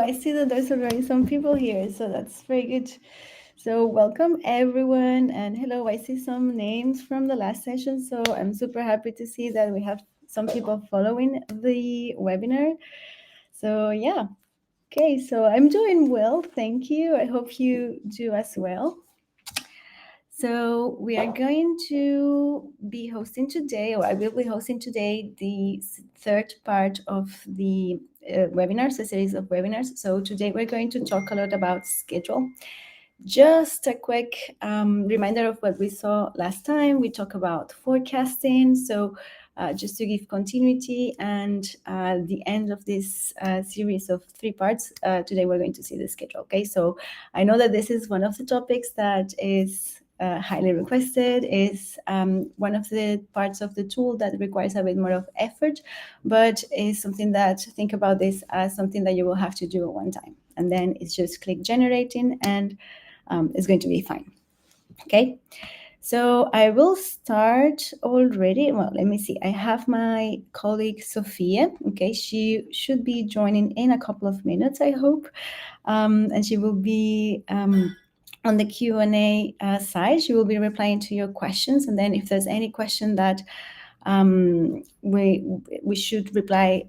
I see that there's already some people here, so that's very good. So welcome everyone, and hello. I see some names from the last session, so I'm super happy to see that we have some people following the webinar. So yeah, okay. So I'm doing well, thank you. I hope you do as well. So we are going to be hosting today, or I will be hosting today, the third part of the webinars, a series of webinars. So today we're going to talk a lot about schedule. Just a quick reminder of what we saw last time. We talked about forecasting. So just to give continuity and the end of this series of three parts, today we're going to see the schedule. Okay, so I know that this is one of the topics that is highly requested, is one of the parts of the tool that requires a bit more of effort, but is something that, think about this as something that you will have to do at one time. And then it's just click generating and it's going to be fine. Okay. So I will start already. Well, let me see. I have my colleague Sophia. Okay, she should be joining in a couple of minutes, I hope, and she will be on the Q&A side. She will be replying to your questions, and then if there's any question that we should reply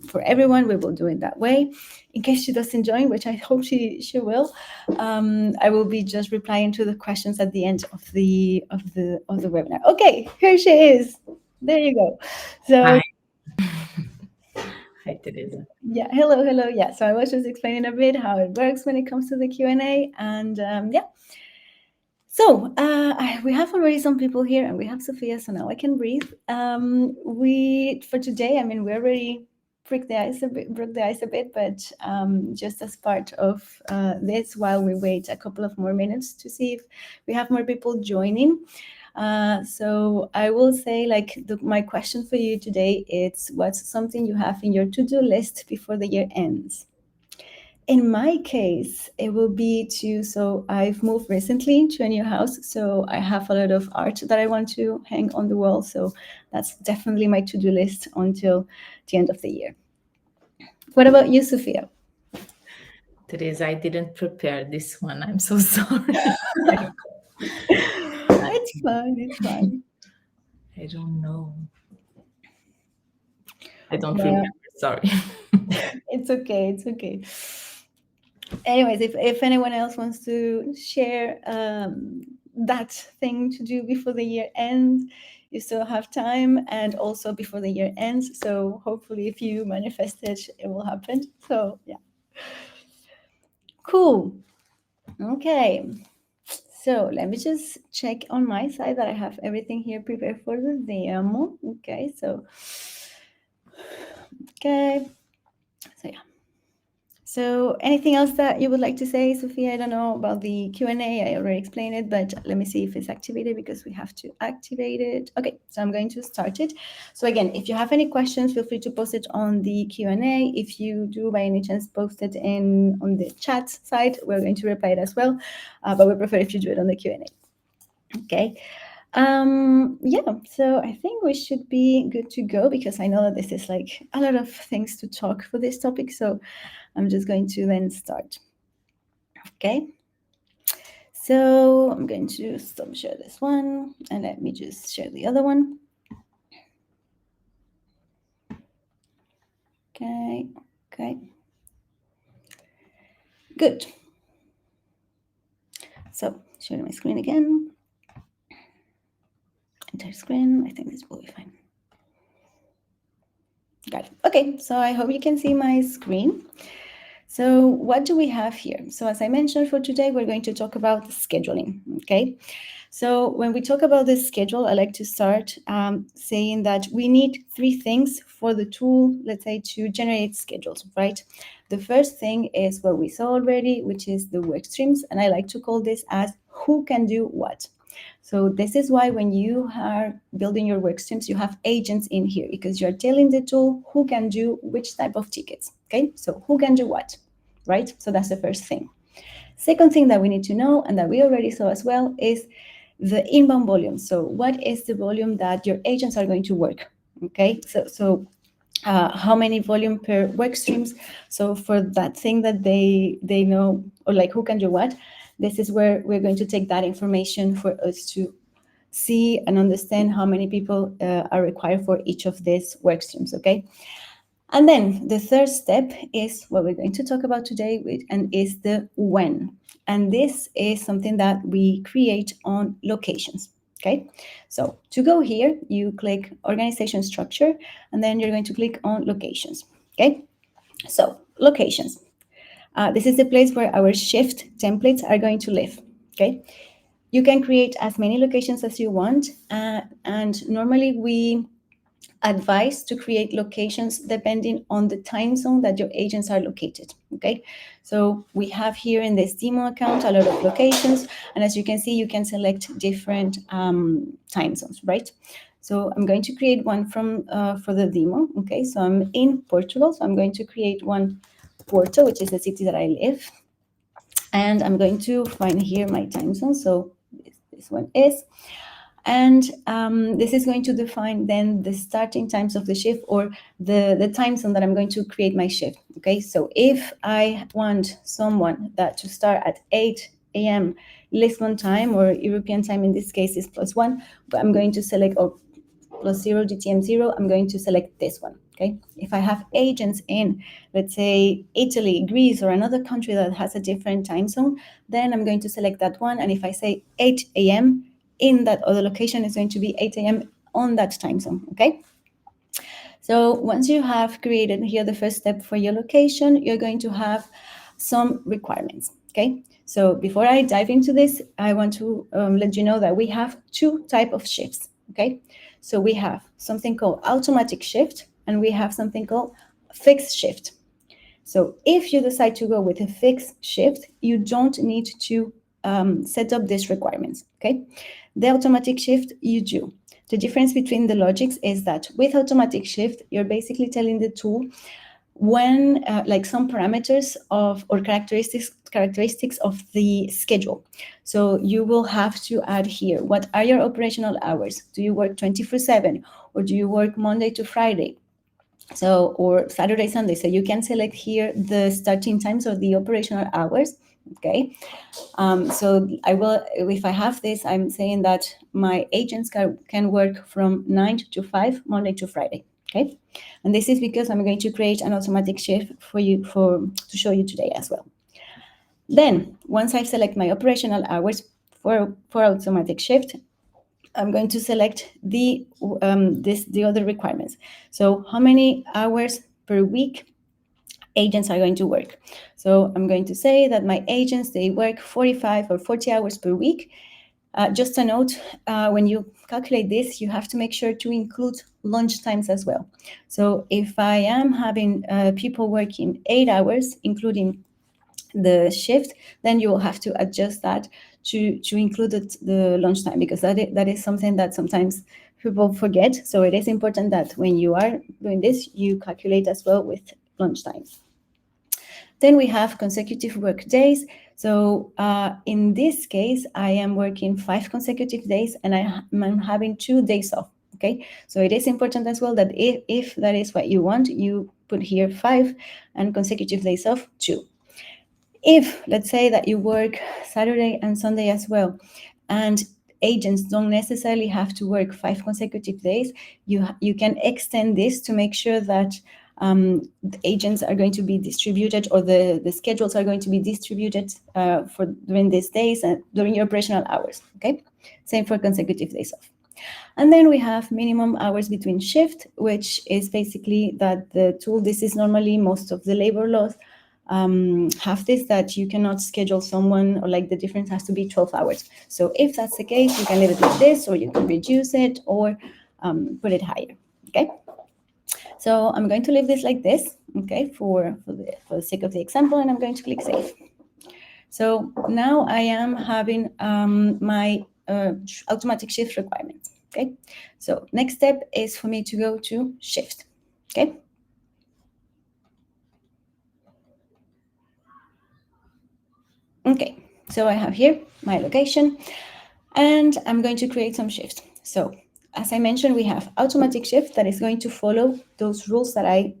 for everyone, we will do it that way. In case she doesn't join, which I hope she will, I will be just replying to the questions at the end of the webinar. Okay, here she is. There you go. So Hi. Hi, Teresa. yeah, hello. Yeah, so I was just explaining a bit how it works when it comes to the Q&A, and yeah. So we have already some people here, and we have Sophia, so now I can breathe. We for today, I mean, we already broke the ice a bit, but just as part of this, while we wait a couple of more minutes to see if we have more people joining. So I will say, like, my question for you today is, what's something you have in your to-do list before the year ends? In my case, it will be so I've moved recently to a new house, so I have a lot of art that I want to hang on the wall. So that's definitely my to-do list until the end of the year. What about you, Sophia? Teresa, I didn't prepare this one. I'm so sorry. It's fine. I don't know. I don't Well, remember. Sorry. it's okay. Anyways, if anyone else wants to share that thing to do before the year ends, you still have time, and also before the year ends. So hopefully, if you manifest it, it will happen. So yeah, cool. Okay, so let me just check on my side that I have everything here prepared for the demo. Okay, so okay, so yeah. So anything else that you would like to say, Sophia? I don't know about the Q&A. I already explained it, but let me see if it's activated, because we have to activate it. Okay, so I'm going to start it. So again, if you have any questions, feel free to post it on the Q&A. If you do by any chance post it on the chat side, we're going to reply it as well. But we prefer if you do it on the Q&A. Okay. Yeah, so I think we should be good to go, because I know that this is like a lot of things to talk for this topic. So I'm just going to then start. Okay. So I'm going to stop share this one, and let me just share the other one. Okay. Good. So sharing my screen again. Entire screen. I think this will be fine. Got it. Okay, so I hope you can see my screen. So what do we have here? So as I mentioned, for today, we're going to talk about scheduling, okay? So when we talk about this schedule, I like to start saying that we need three things for the tool, let's say, to generate schedules, right? The first thing is what we saw already, which is the work streams, and I like to call this as who can do what. So this is why when you are building your work streams, you have agents in here, because you're telling the tool who can do which type of tickets, okay? So who can do what, right? So that's the first thing. Second thing that we need to know, and that we already saw as well, is the inbound volume. So what is the volume that your agents are going to work, okay? So how many volume per work streams. So for that thing that they know, or like who can do what, this is where we're going to take that information for us to see and understand how many people are required for each of these work streams, okay? And then the third step is what we're going to talk about today, and is the when. And this is something that we create on locations. Okay, so to go here, you click organization structure, and then you're going to click on locations. Okay, so locations. This is the place where our shift templates are going to live. Okay, you can create as many locations as you want, and normally we advised to create locations depending on the time zone that your agents are located. Okay, so we have here in this demo account a lot of locations, and as you can see, you can select different time zones, right? So I'm going to create one from for the demo. Okay, so I'm in Portugal, so I'm going to create one Porto, which is the city that I live, and I'm going to find here my time zone. So this one is, and this is going to define then the starting times of the shift, or the time zone that I'm going to create my shift. Okay, so if I want someone that to start at 8 a.m. Lisbon time, or European time in this case is +1, but I'm going to select, or +0 GTM0, I'm going to select this one. Okay, if I have agents in, let's say, Italy, Greece, or another country that has a different time zone, then I'm going to select that one. And if I say 8 a.m. in that other location, is going to be 8 a.m. on that time zone. Okay, so once you have created here the first step for your location, you're going to have some requirements. Okay, so before I dive into this, I want to let you know that we have two types of shifts. Okay, so we have something called automatic shift, and we have something called fixed shift. So if you decide to go with a fixed shift, you don't need to set up these requirements. Okay, the automatic shift you do. The difference between the logics is that with automatic shift, you're basically telling the tool when like some parameters of, or characteristics of the schedule. So you will have to add here, what are your operational hours? Do you work 24/7, or do you work Monday to Friday? So, or Saturday, Sunday. So you can select here the starting times or the operational hours. Okay, so I will, if I have this, I'm saying that my agents can work from 9 to 5, Monday to Friday. Okay, and this is because I'm going to create an automatic shift for you to show you today as well. Then once I select my operational hours for automatic shift, I'm going to select the other requirements. So how many hours per week agents are going to work. So I'm going to say that my agents, they work 45 or 40 hours per week. Just a note, when you calculate this, you have to make sure to include lunch times as well. So if I am having people working 8 hours, including the shift, then you will have to adjust that to include the lunchtime, because that is something that sometimes people forget. So it is important that when you are doing this, you calculate as well with lunchtime. Then we have consecutive work days. So in this case, I am working 5 consecutive days, and I'm having 2 days off. Okay, so it is important as well that if that is what you want, you put here 5 and consecutive days off 2. If, let's say that you work Saturday and Sunday as well, and agents don't necessarily have to work 5 consecutive days, you can extend this to make sure that the agents are going to be distributed, or the schedules are going to be distributed for during these days and during your operational hours. Okay, same for consecutive days off. And then we have minimum hours between shift, which is basically that the tool, this is normally most of the labor laws have this, that you cannot schedule someone, or like the difference has to be 12 hours. So if that's the case, you can leave it like this, or you can reduce it, or put it higher. Okay, so I'm going to leave this like this, okay, for the sake of the example, and I'm going to click save. So now I am having my automatic shift requirements. Okay, so next step is for me to go to shift. Okay, so I have here my location, and I'm going to create some shifts. So as I mentioned, we have automatic shift that is going to follow those rules that I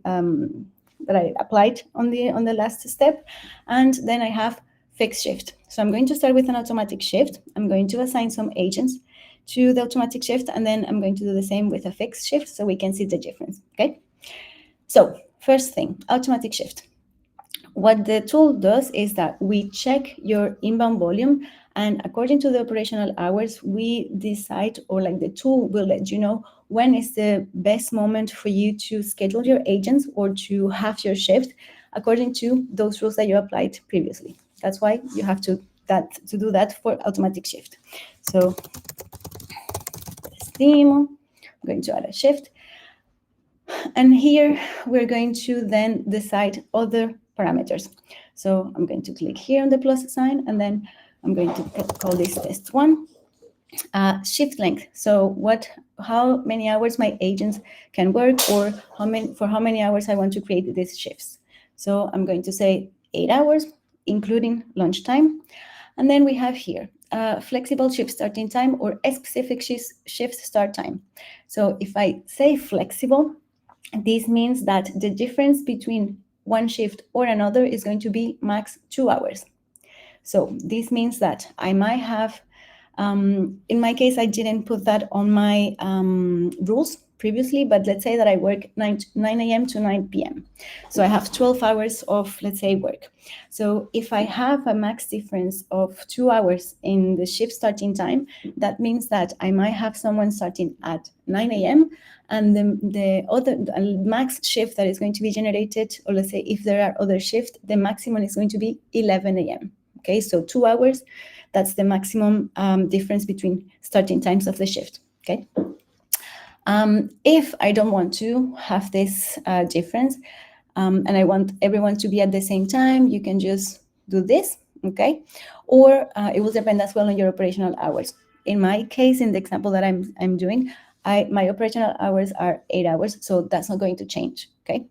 applied on the last step, and then I have fixed shift. So I'm going to start with an automatic shift. I'm going to assign some agents to the automatic shift, and then I'm going to do the same with a fixed shift so we can see the difference. Okay. So first thing, automatic shift. What the tool does is that we check your inbound volume, and according to the operational hours, we decide, or like the tool will let you know when is the best moment for you to schedule your agents or to have your shift according to those rules that you applied previously. That's why you have to do that for automatic shift. So this demo, I'm going to add a shift. And here we're going to then decide other parameters. So I'm going to click here on the plus sign, and then I'm going to call this test one. Shift length. So how many hours my agents can work, or for how many hours I want to create these shifts. So I'm going to say 8 hours, including lunchtime. And then we have here flexible shift starting time or a specific shift start time. So if I say flexible, this means that the difference between one shift or another is going to be max 2 hours. So this means that I might have, in my case, I didn't put that on my rules previously, but let's say that I work 9 a.m. to 9 p.m. So I have 12 hours of, let's say, work. So if I have a max difference of 2 hours in the shift starting time, that means that I might have someone starting at 9 a.m. and the other max shift that is going to be generated, or let's say if there are other shifts, the maximum is going to be 11 a.m. Okay, so 2 hours, that's the maximum difference between starting times of the shift. Okay. If I don't want to have this difference and I want everyone to be at the same time, you can just do this, okay? Or it will depend as well on your operational hours. In my case, in the example that I'm doing, my operational hours are 8 hours, so that's not going to change, okay?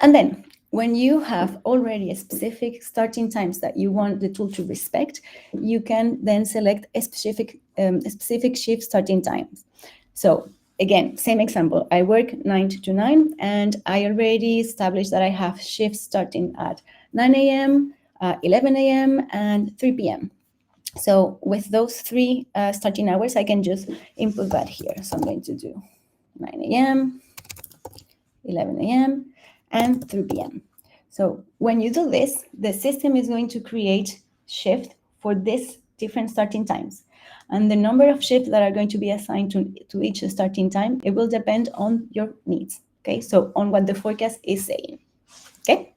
And then when you have already a specific starting times that you want the tool to respect, you can then select a specific shift starting times. So again, same example, I work 9 to 9, and I already established that I have shifts starting at 9 a.m., 11 a.m., and 3 p.m. So with those three starting hours, I can just input that here. So I'm going to do 9 a.m., 11 a.m., and 3 p.m. So when you do this, the system is going to create shift for this different starting times. And the number of shifts that are going to be assigned to each starting time, it will depend on your needs, okay? So on what the forecast is saying, okay?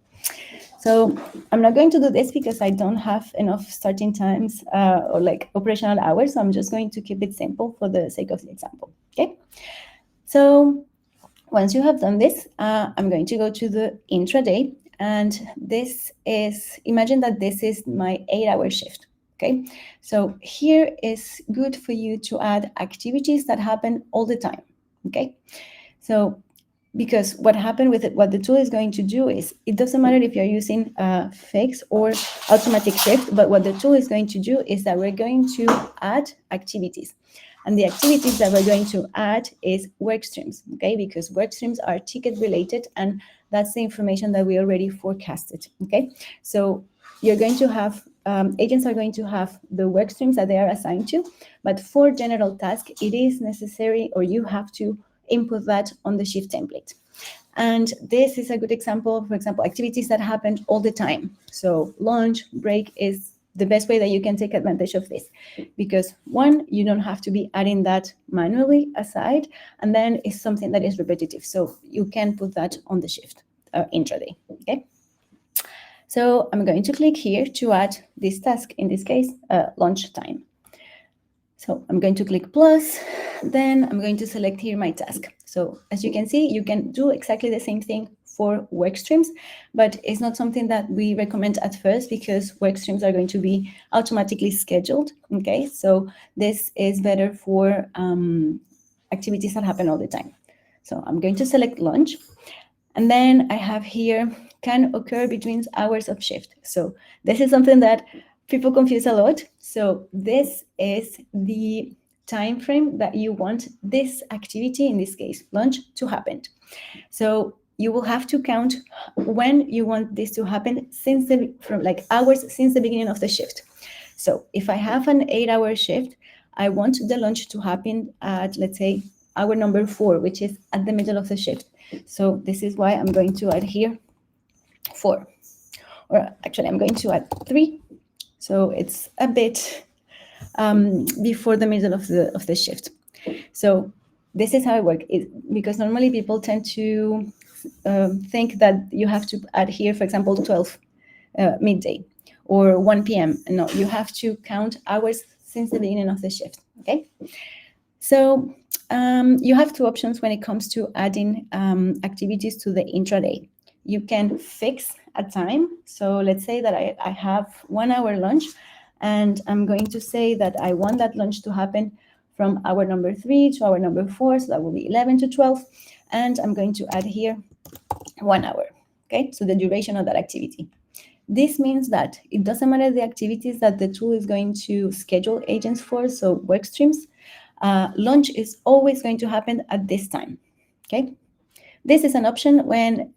So I'm not going to do this because I don't have enough starting times or like operational hours, so I'm just going to keep it simple for the sake of the example, okay? So once you have done this, I'm going to go to the intraday, and this is, imagine that this is my 8-hour shift. Okay, so here is good for you to add activities that happen all the time. Okay, so because what happened with it, what the tool is going to do is, it doesn't matter if you're using fixed or automatic shift, but what the tool is going to do is that we're going to add activities. And the activities that we're going to add is work streams, okay? Because work streams are ticket related, and that's the information that we already forecasted, okay? So you're going to have, agents are going to have the work streams that they are assigned to, but for general tasks, it is necessary, or you have to input that on the shift template. And this is a good example, for example, activities that happen all the time. So lunch, break is the best way that you can take advantage of this, because one, you don't have to be adding that manually aside, and then it's something that is repetitive. So you can put that on the shift intraday, okay? So I'm going to click here to add this task, in this case, lunch time. So I'm going to click plus, then I'm going to select here my task. So as you can see, you can do exactly the same thing for work streams, but it's not something that we recommend at first, because work streams are going to be automatically scheduled, okay? So this is better for activities that happen all the time. So I'm going to select lunch, and then I have here, can occur between hours of shift. So this is something that people confuse a lot. So this is the time frame that you want this activity, in this case lunch, to happen. So you will have to count when you want this to happen from like hours since the beginning of the shift. So if I have an 8-hour shift, I want the lunch to happen at, let's say, hour number 4, which is at the middle of the shift. So this is why I'm going to add here 4, or actually I'm going to add 3. So it's a bit before the middle of the shift. So this is how it works, because normally people tend to think that you have to add here, for example, 12 midday or 1 p.m. No, you have to count hours since the beginning of the shift. Okay. So you have 2 options when it comes to adding activities to the intraday. You can fix a time. So let's say that I have 1 hour lunch, and I'm going to say that I want that lunch to happen from hour number 3 to hour number 4. So that will be 11 to 12. And I'm going to add here 1 hour. Okay, so the duration of that activity. This means that it doesn't matter the activities that the tool is going to schedule agents for, so work streams, lunch is always going to happen at this time. Okay, this is an option when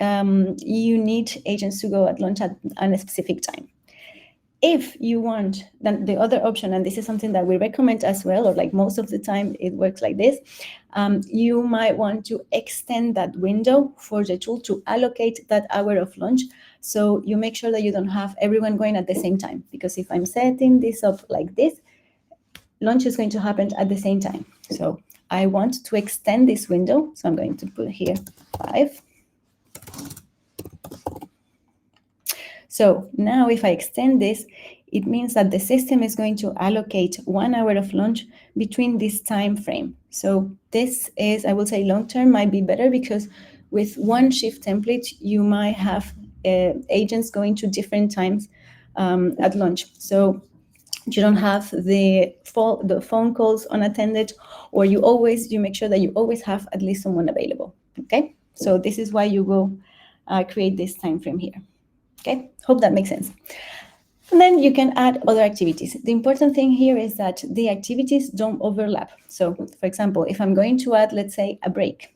you need agents to go at lunch at a specific time. If you want, then the other option, and this is something that we recommend as well, or like most of the time it works like this, you might want to extend that window for the tool to allocate that hour of lunch. So you make sure that you don't have everyone going at the same time, because if I'm setting this up like this, lunch is going to happen at the same time. So I want to extend this window. So I'm going to put here 5. So now if I extend this, it means that the system is going to allocate 1 hour of lunch between this time frame. So this is, I will say, long-term might be better, because with one shift template, you might have agents going to different times at lunch. So you don't have the phone calls unattended, or you make sure that you always have at least someone available. Okay, so this is why you will create this time frame here. Okay, hope that makes sense. And then you can add other activities. The important thing here is that the activities don't overlap. So for example, if I'm going to add, let's say, a break,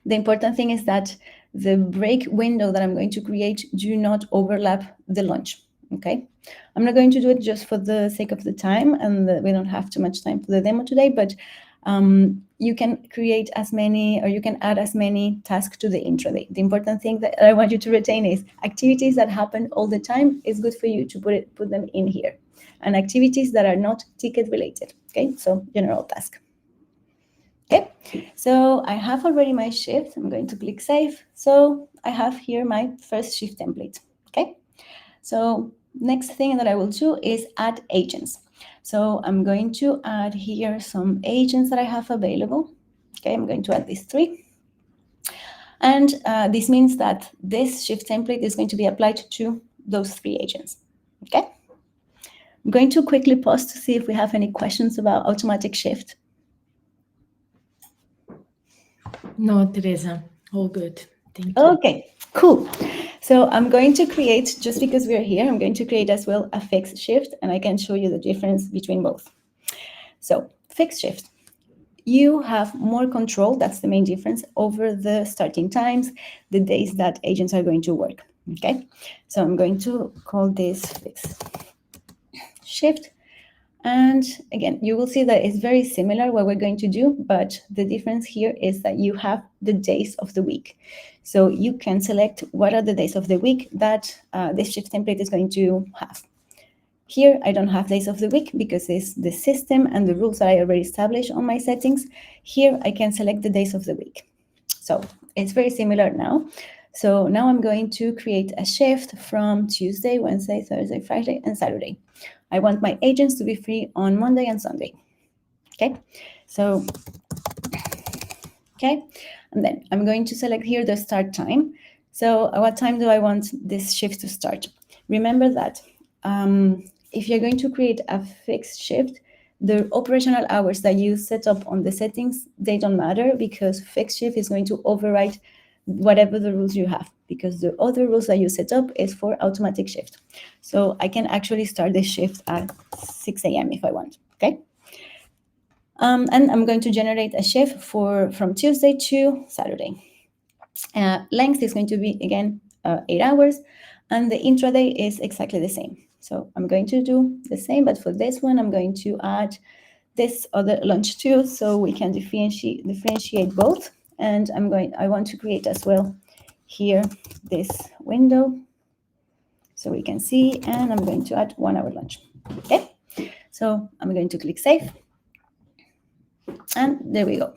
the important thing is that the break window that I'm going to create do not overlap the lunch. Okay, I'm not going to do it just for the sake of the time, and we don't have too much time for the demo today, but you can create as many, or you can add as many tasks to the intraday. The important thing that I want you to retain is activities that happen all the time is good for you to put them in here, and activities that are not ticket related. Okay, so general task. Okay, so I have already my shift. I'm going to click save. So I have here my first shift template. Okay, so next thing that I will do is add agents. So I'm going to add here some agents that I have available. Okay, I'm going to add these 3. And this means that this shift template is going to be applied to those 3 agents. Okay, I'm going to quickly pause to see if we have any questions about automatic shift. No, Teresa, all good. Thank you. Okay, cool. So I'm going to create, just because we're here, I'm going to create as well a fixed shift, and I can show you the difference between both. So fixed shift, you have more control, that's the main difference, over the starting times, the days that agents are going to work. Okay, so I'm going to call this fixed shift. And again, you will see that it's very similar what we're going to do, but the difference here is that you have the days of the week. So you can select what are the days of the week that this shift template is going to have. Here, I don't have days of the week because it's the system and the rules that I already established on my settings. Here, I can select the days of the week. So it's very similar now. So now I'm going to create a shift from Tuesday, Wednesday, Thursday, Friday, and Saturday. I want my agents to be free on Monday and Sunday. Okay, so, okay, and then I'm going to select here the start time. So what time do I want this shift to start? Remember that if you're going to create a fixed shift, the operational hours that you set up on the settings, they don't matter, because fixed shift is going to override whatever the rules you have, because the other rules that you set up is for automatic shift. So I can actually start this shift at 6 a.m. if I want. Okay, And I'm going to generate a shift from Tuesday to Saturday. Length is going to be, again, 8 hours, and the intraday is exactly the same. So I'm going to do the same, but for this one, I'm going to add this other lunch too, so we can differentiate both. And I want to create as well here this window so we can see, and I'm going to add 1 hour lunch. Okay, so I'm going to click save, and there we go.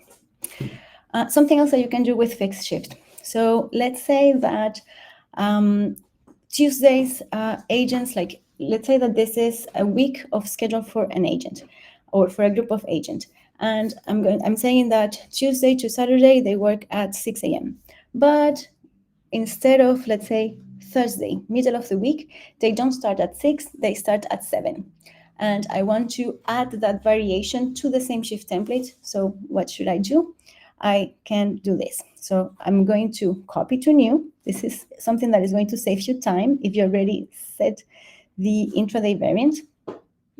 Something else that you can do with fixed shift. So let's say that Tuesdays agents, like let's say that this is a week of schedule for an agent or for a group of agents, and I'm saying that Tuesday to Saturday they work at 6 a.m. But instead of, let's say, Thursday, middle of the week, they don't start at 6, they start at 7. And I want to add that variation to the same shift template. So what should I do? I can do this. So I'm going to copy to new. This is something that is going to save you time if you already set the intraday variant.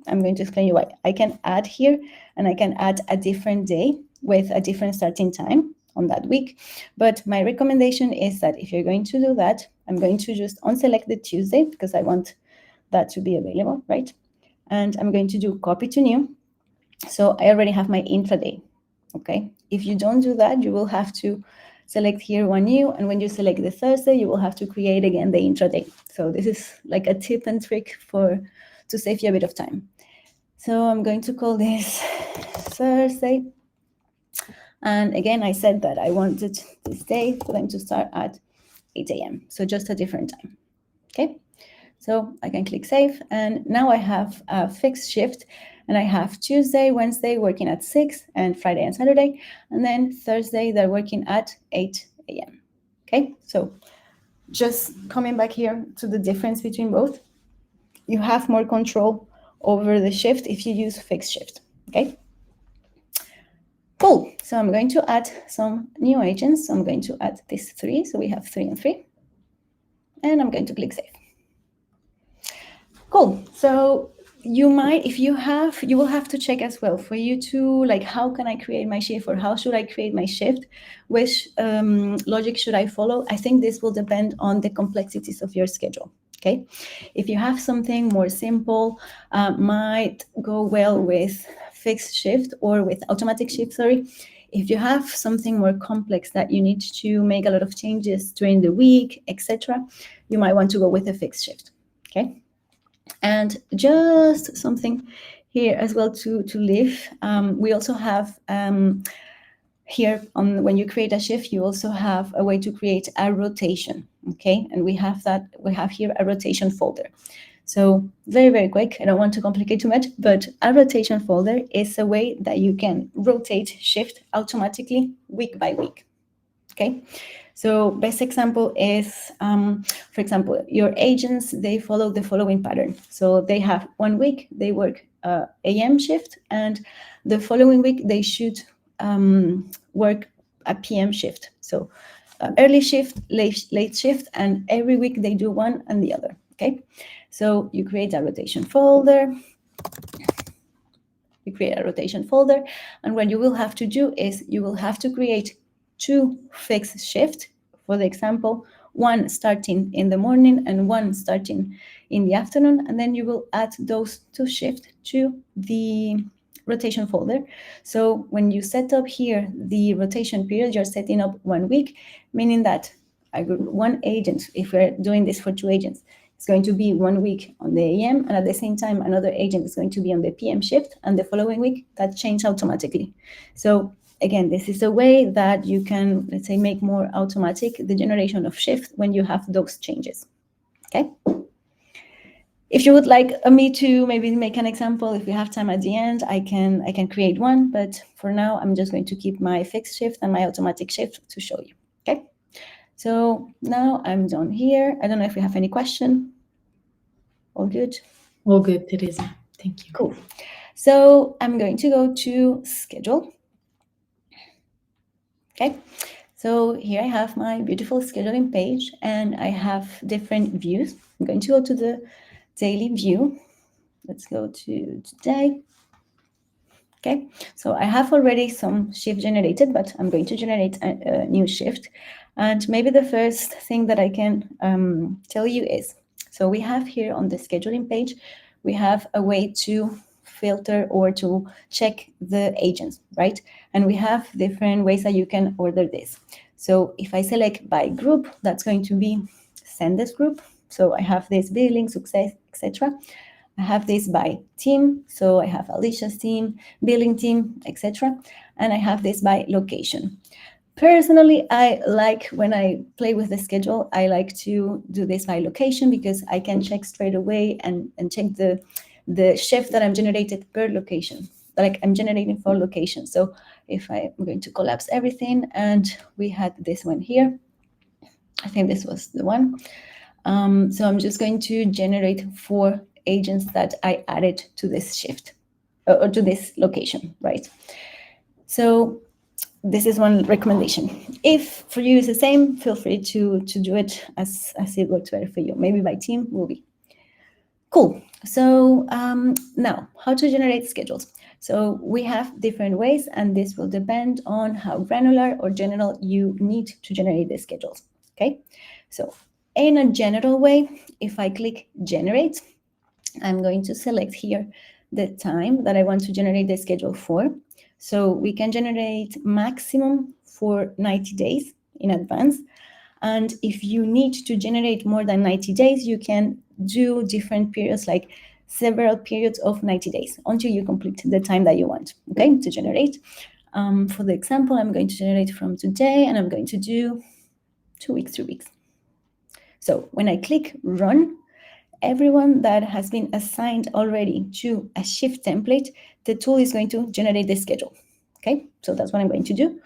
I'm going to explain you why. I can add here, and I can add a different day with a different starting time on that week. But my recommendation is that if you're going to do that, I'm going to just unselect the Tuesday because I want that to be available, right? And I'm going to do copy to new. So I already have my intraday. Okay, if you don't do that, you will have to select here one new, and when you select the Thursday, you will have to create again the intraday. So this is like a tip and trick to save you a bit of time. So I'm going to call this Thursday. And again, I said that I wanted this day for them to start at 8 a.m. So just a different time. Okay, so I can click save, and now I have a fixed shift. And I have Tuesday, Wednesday working at 6, and Friday and Saturday. And then Thursday, they're working at 8 a.m. Okay, so just coming back here to the difference between both, you have more control over the shift if you use fixed shift. Okay, cool. So I'm going to add some new agents. So I'm going to add these 3. So we have 3 and 3. And I'm going to click save. Cool. So you will have to check as well for you to, like, how can I create my shift, or how should I create my shift? Which logic should I follow? I think this will depend on the complexities of your schedule. Okay, if you have something more simple, might go well with fixed shift or with automatic shift, sorry. If you have something more complex that you need to make a lot of changes during the week, etc., you might want to go with a fixed shift. Okay. And just something here as well to leave. We also have here when you create a shift, you also have a way to create a rotation. Okay, and we have here a rotation folder. So very, very quick. I don't want to complicate too much, but a rotation folder is a way that you can rotate shift automatically week by week. Okay. So best example is, for example, your agents, they follow the following pattern. So they have 1 week, they work AM shift, and the following week they should work a PM shift. So early shift, late shift, and every week they do one and the other. Okay, so you create a rotation folder. And what you will have to do is you will have to create 2 fixed shifts. For the example, one starting in the morning and one starting in the afternoon, and then you will add those 2 shifts to the rotation folder. So when you set up here the rotation period, you're setting up 1 week, meaning that one agent, if we're doing this for 2 agents, it's going to be 1 week on the AM, and at the same time, another agent is going to be on the PM shift, and the following week, that changes automatically. So again, this is a way that you can, let's say, make more automatic the generation of shift when you have those changes. Okay. If you would like me to maybe make an example, if we have time at the end, I can create one. But for now, I'm just going to keep my fixed shift and my automatic shift to show you. Okay. So now I'm done here. I don't know if we have any question. All good? All good, Teresa. Thank you. Cool. So I'm going to go to schedule. Okay. So here I have my beautiful scheduling page, and I have different views. I'm going to go to the daily view. Let's go to today. Okay, so I have already some shift generated, but I'm going to generate a new shift. And maybe the first thing that I can tell you is, so we have here on the scheduling page, we have a way to filter or to check the agents, right? And we have different ways that you can order this. So if I select by group, that's going to be Zendesk group. So I have this billing, success, etc. I have this by team, so I have Alicia's team, billing team, etc. And I have this by location. Personally, I like when I play with the schedule, I like to do this by location because I can check straight away and check the shift that I'm generated per location, like I'm generating for location. So if I'm going to collapse everything, and we had this one here, I think this was the one. So I'm just going to generate 4 agents that I added to this shift or to this location, right? So this is one recommendation. If for you is the same, feel free to do it as it works better for you. Maybe by team will be cool. So now, how to generate schedules. So we have different ways, and this will depend on how granular or general you need to generate the schedules. Okay, so in a general way, if I click generate, I'm going to select here the time that I want to generate the schedule for. So we can generate maximum for 90 days in advance. And if you need to generate more than 90 days, you can do different periods, like several periods of 90 days until you complete the time that you want, okay, to generate. For the example, I'm going to generate from today, and I'm going to do 2 weeks, 3 weeks. So when I click run, everyone that has been assigned already to a shift template, the tool is going to generate the schedule. Okay, so that's what I'm going to do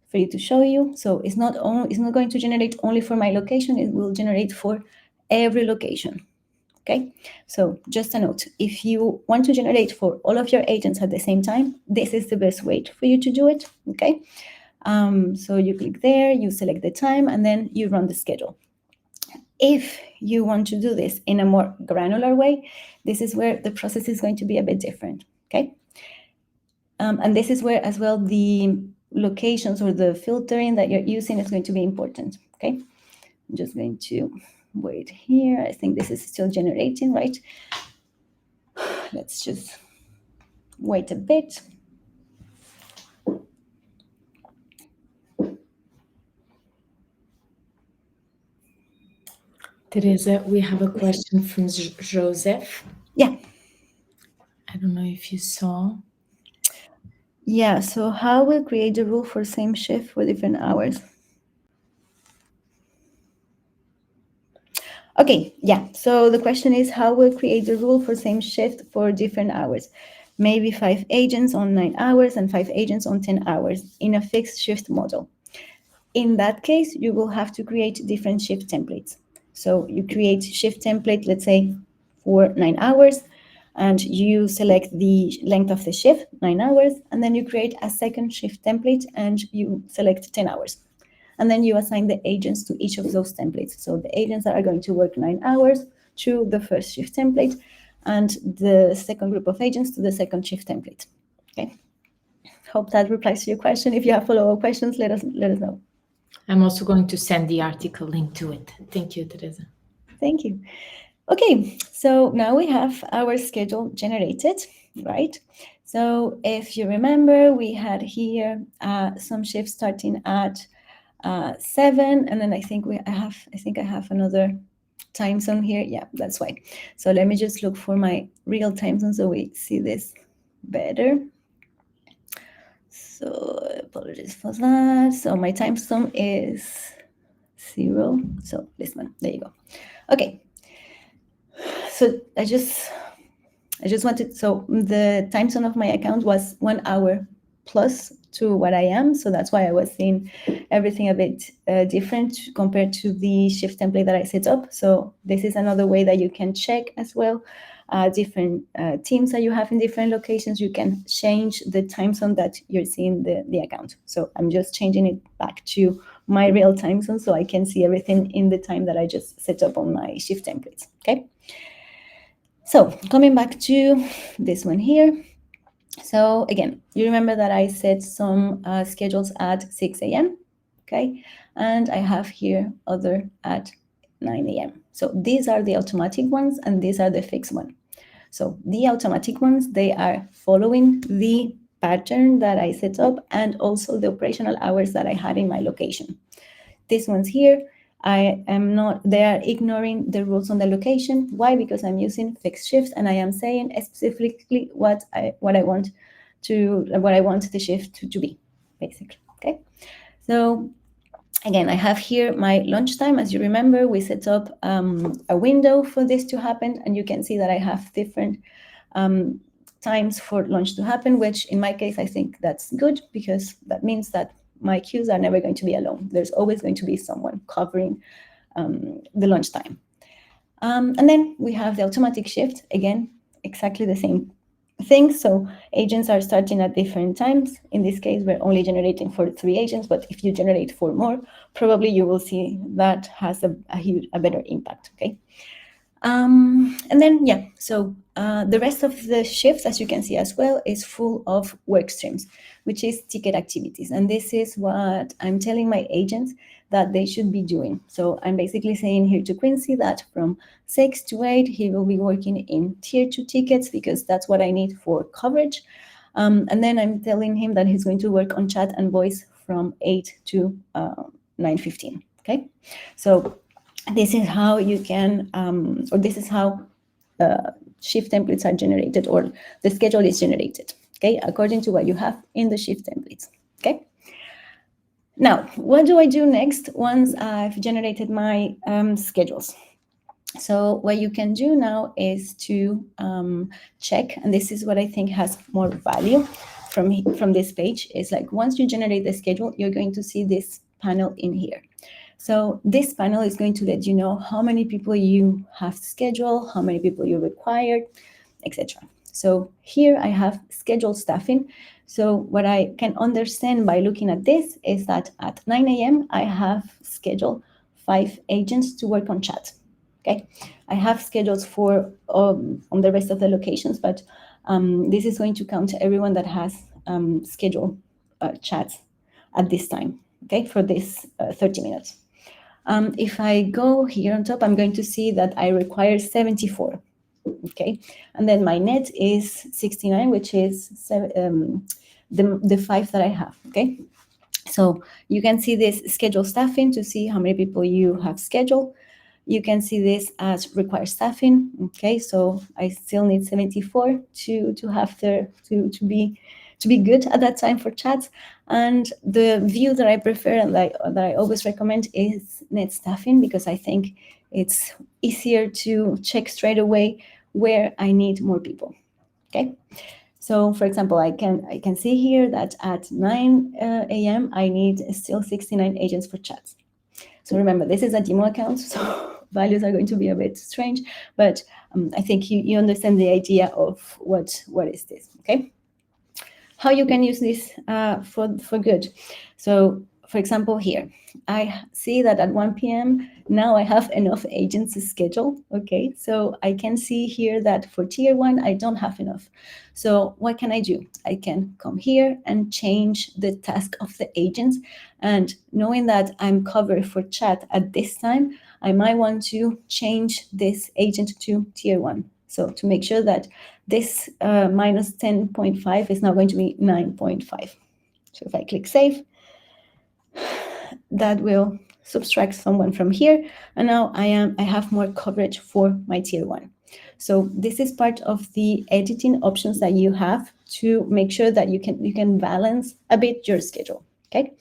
for you to show you. So it's not going to generate only for my location, it will generate for every location. Okay, so just a note, if you want to generate for all of your agents at the same time, this is the best way for you to do it. Okay, so you click there, you select the time, and then you run the schedule. If you want to do this in a more granular way, this is where the process is going to be a bit different, okay? And this is where as well the locations or the filtering that you're using is going to be important, okay? I'm just going to wait here. I think this is still generating, right? Let's just wait a bit. Teresa, we have a question from Joseph. Yeah. I don't know if you saw. Yeah, so how will create the rule for same shift for different hours? Okay, yeah, so the question is how we'll create the rule for same shift for different hours. Maybe 5 agents on 9 hours and 5 agents on 10 hours in a fixed shift model. In that case, you will have to create different shift templates. So you create shift template, let's say, for 9 hours, and you select the length of the shift, 9 hours, and then you create a second shift template and you select 10 hours. And then you assign the agents to each of those templates. So the agents that are going to work 9 hours to the first shift template, and the second group of agents to the second shift template. Okay. Hope that replies to your question. If you have follow-up questions, let us know. I'm also going to send the article link to it. Thank you, Teresa. Thank you. Okay, so now we have our schedule generated, right? So if you remember, we had here some shifts starting at 7, and then I think I have another time zone here. Yeah, that's why. So let me just look for my real time zone so we see this better. So apologies for that. So my time zone is 0. So this one, there you go. Okay. So I just wanted, so the time zone of my account was 1 hour plus to what I am. So that's why I was seeing everything a bit different compared to the shift template that I set up. So this is another way that you can check as well different teams that you have in different locations. You can change the time zone that you're seeing the account. So I'm just changing it back to my real time zone so I can see everything in the time that I just set up on my shift templates, okay? So coming back to this one here, So again, you remember that I set some schedules at 6 a.m. Okay, and I have here other at 9 a.m. So these are the automatic ones and these are the fixed one. So the automatic ones, they are following the pattern that I set up and also the operational hours that I had in my location. These ones here, I am not, they are ignoring the rules on the location. Why? Because I'm using fixed shifts and I am saying specifically what I want the shift to be, basically. Okay. So again, I have here my lunchtime. As you remember, we set up a window for this to happen, and you can see that I have different times for lunch to happen, which in my case, I think that's good because that means that my queues are never going to be alone. There's always going to be someone covering the lunchtime. And then we have the automatic shift, again, exactly the same thing. So agents are starting at different times. In this case, we're only generating for 3 agents, but if you generate 4 more, probably you will see that has a better impact, okay? And then, yeah, so the rest of the shifts, as you can see as well, is full of work streams, which is ticket activities. And this is what I'm telling my agents that they should be doing. So I'm basically saying here to Quincy that from 6 to 8, he will be working in tier 2 tickets because that's what I need for coverage. And then I'm telling him that he's going to work on chat and voice from 8 to 9:15, okay? So this is how you can, or this is how shift templates are generated, or the schedule is generated, okay, according to what you have in the shift templates, okay? Now, what do I do next once I've generated my schedules? So what you can do now is to check, and this is what I think has more value from this page, is like once you generate the schedule, you're going to see this panel in here. So this panel is going to let you know how many people you have scheduled, how many people you required, etc. So here I have scheduled staffing. So what I can understand by looking at this is that at 9 a.m. I have scheduled 5 agents to work on chat. Okay, I have schedules for on the rest of the locations, but this is going to count everyone that has scheduled chats at this time, okay, for this 30 minutes. If I go here on top, I'm going to see that I require 74, okay? And then my net is 69, which is the 5 that I have, okay? So you can see this schedule staffing to see how many people you have scheduled. You can see this as required staffing, okay? So I still need 74 to have to be good at that time for chats. And the view that I prefer and that I always recommend is net staffing, because I think it's easier to check straight away where I need more people, okay? So for example, I can see here that at 9 a.m. I need still 69 agents for chats. So remember, this is a demo account, so values are going to be a bit strange, but I think you understand the idea of what is this, okay? How you can use this for good. So for example, here, I see that at 1 p.m. now I have enough agents scheduled, okay? So I can see here that for tier 1, I don't have enough. So what can I do? I can come here and change the task of the agents. And knowing that I'm covered for chat at this time, I might want to change this agent to tier 1. So to make sure that this minus 10.5 is now going to be 9.5. So if I click save, that will subtract someone from here. And now I have more coverage for my tier 1. So this is part of the editing options that you have to make sure that you can balance a bit your schedule, okay?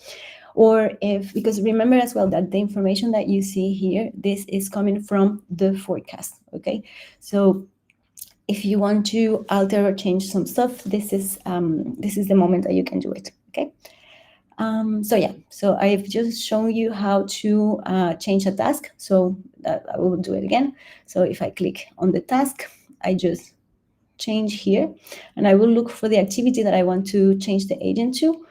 Or because remember as well that the information that you see here, this is coming from the forecast, okay? So if you want to alter or change some stuff, this is the moment that you can do it, okay? So yeah, so I've just shown you how to change a task. So I will do it again. So if I click on the task, I just change here, and I will look for the activity that I want to change the agent to.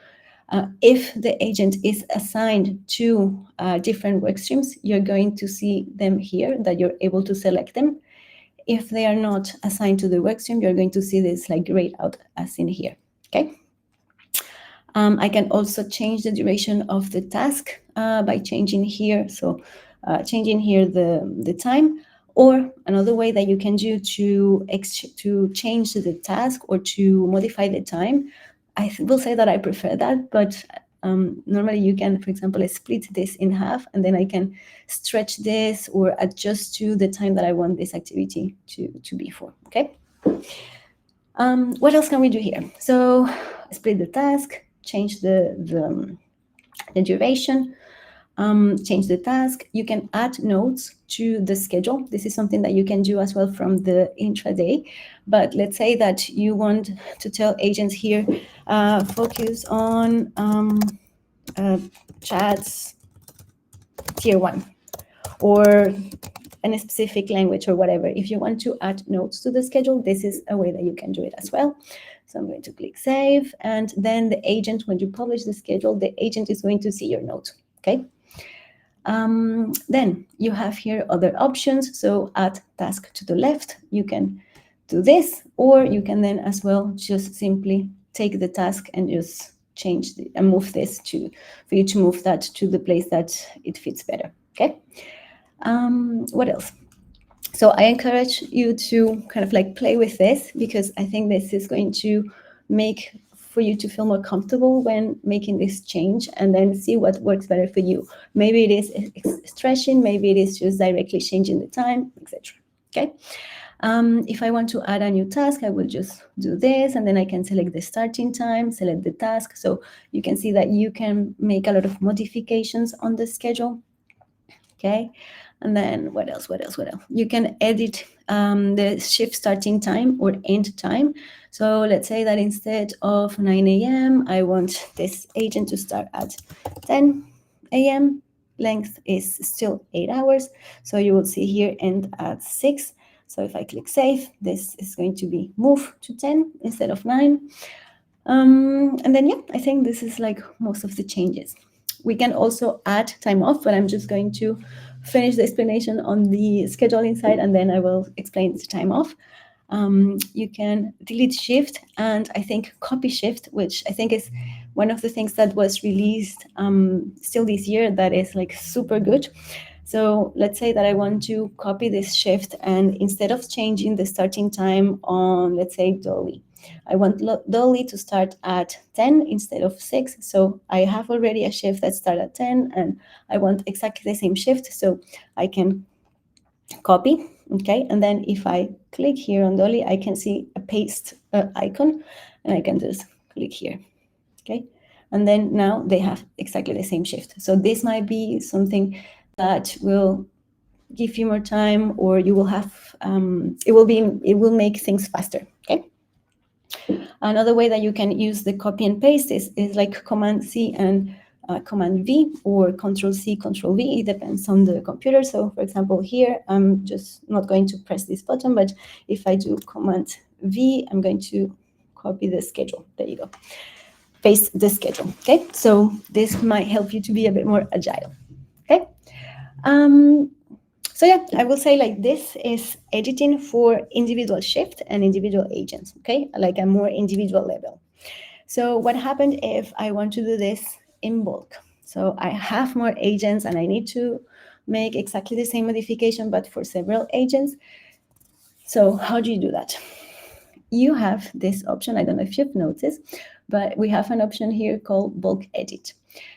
If the agent is assigned to different work streams, you're going to see them here, that you're able to select them. If they are not assigned to the workstream, you're going to see this like grayed out as in here, okay? I can also change the duration of the task by changing here. So changing here the time, or another way that you can do to change the task or to modify the time. I will say that I prefer that, but normally you can, for example, split this in half, and then I can stretch this or adjust to the time that I want this activity to be for, okay? What else can we do here? So split the task, change the duration, change the task. You can add notes to the schedule. This is something that you can do as well from the intraday. But let's say that you want to tell agents here, focus on chats tier 1, or in a specific language or whatever. If you want to add notes to the schedule, this is a way that you can do it as well. So I'm going to click save, and then the agent, when you publish the schedule, the agent is going to see your note, okay? Then you have here other options. So add task to the left, you can do this, or you can then as well just simply take the task and just change and move this for you to move that to the place that it fits better, okay? What else? So I encourage you to kind of like play with this, because I think this is going to make for you to feel more comfortable when making this change, and then see what works better for you. Maybe it is stretching, maybe it is just directly changing the time, etc. Okay. If I want to add a new task, I will just do this, and then I can select the starting time, select the task. So you can see that you can make a lot of modifications on the schedule. Okay. And then what else? You can edit the shift starting time or end time. So let's say that instead of 9 a.m., I want this agent to start at 10 a.m. Length is still 8 hours. So you will see here end at 6. So if I click save, this is going to be move to 10 instead of 9. And then, yeah, I think this is like most of the changes. We can also add time off, but I'm just going to finish the explanation on the scheduling side, and then I will explain the time off. You can delete shift, and I think copy shift, which I think is one of the things that was released still this year that is like super good. So let's say that I want to copy this shift, and instead of changing the starting time on, let's say, Dolly, I want Dolly to start at 10 instead of 6. So I have already a shift that starts at 10, and I want exactly the same shift. So I can copy, okay? And then if I click here on Dolly, I can see a paste icon, and I can just click here, okay? And then now they have exactly the same shift. So this might be something that will give you more time, or you will have, it will make things faster, okay? Another way that you can use the copy and paste is like Command C and Command V, or Control C, Control V. It depends on the computer. So for example, here, I'm just not going to press this button, but if I do Command V, I'm going to copy the schedule. There you go. Paste the schedule, okay? So this might help you to be a bit more agile, okay? So yeah, I will say like this is editing for individual shift and individual agents, okay? Like a more individual level. So what happened if I want to do this in bulk? So I have more agents and I need to make exactly the same modification, but for several agents. So how do you do that? You have this option, I don't know if you've noticed, but we have an option here called bulk edit.